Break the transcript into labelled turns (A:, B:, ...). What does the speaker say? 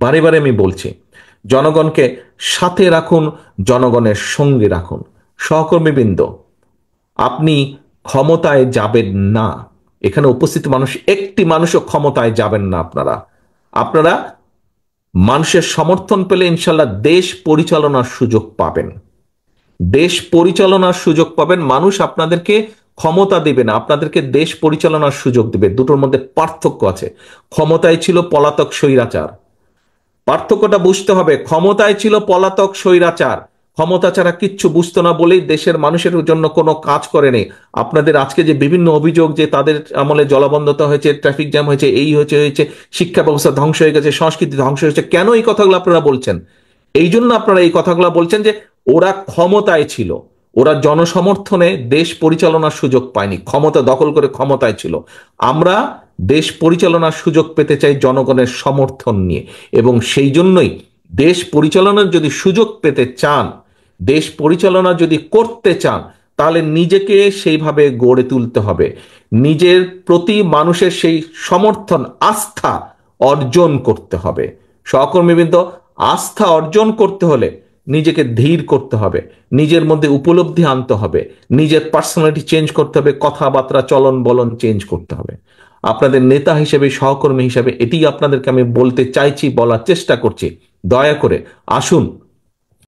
A: বারে বারে আমি বলছি, জনগণকে সাথে রাখুন, জনগণের সঙ্গে রাখুন। সহকর্মীবৃন্দ, আপনি ক্ষমতায় যাবেন না, এখানে উপস্থিত মানুষ একটি মানুষও ক্ষমতায় যাবেন না। আপনারা আপনারা মানুষের সমর্থন পেলে ইনশাল্লাহ দেশ পরিচালনার সুযোগ পাবেন। দেশ পরিচালনার সুযোগ পাবেন। মানুষ আপনাদেরকে ক্ষমতা দেবে না, আপনাদেরকে দেশ পরিচালনার সুযোগ দেবে। দুটোর মধ্যে পার্থক্য আছে। ক্ষমতায় ছিল পলাতক স্বৈরাচার, পার্থক্যটা বুঝতে হবে। ক্ষমতায় ছিল পলাতক স্বৈরাচার, ক্ষমতা ছাড়া কিচ্ছু বুঝতো না বলেই দেশের মানুষের জন্য কোনো কাজ করেনি। আপনাদের আজকে যে বিভিন্ন অভিযোগ যে তাদের আমলে জলাবদ্ধতা হয়েছে, ট্রাফিক জ্যাম হয়েছে, এই হয়েছে হয়েছে, শিক্ষা ব্যবস্থা ধ্বংস হয়ে গেছে, সংস্কৃতি ধ্বংস হয়েছে, কেন এই কথাগুলো আপনারা বলছেন? এই জন্য আপনারা এই কথাগুলো বলছেন যে ওরা ক্ষমতায় ছিল, ওরা জনসমর্থনে দেশ পরিচালনার সুযোগ পায়নি, ক্ষমতা দখল করে ক্ষমতায় ছিল। আমরা দেশ পরিচালনার সুযোগ পেতে চাই জনগণের সমর্থন নিয়ে, এবং সেই জন্যই দেশ পরিচালনার যদি সুযোগ পেতে চান, দেশ পরিচালনা যদি করতে চান, তাহলে নিজেকে সেইভাবে গড়ে তুলতে হবে। নিজের প্রতি মানুষের সেই সমর্থন, আস্থা অর্জন করতে হবে। সহকর্মীবৃন্দ, আস্থা অর্জন করতে হলে নিজেকে ধীর করতে হবে, নিজের মধ্যে উপলব্ধি আনতে হবে, নিজের পার্সোনালিটি চেঞ্জ করতে হবে, কথাবার্তা চলন বলন চেঞ্জ করতে হবে। আপনাদের নেতা হিসেবে, সহকর্মী হিসেবে এটি আপনাদেরকে আমি বলতে চাইছি, বলার চেষ্টা করছি। দয়া করে আসুন,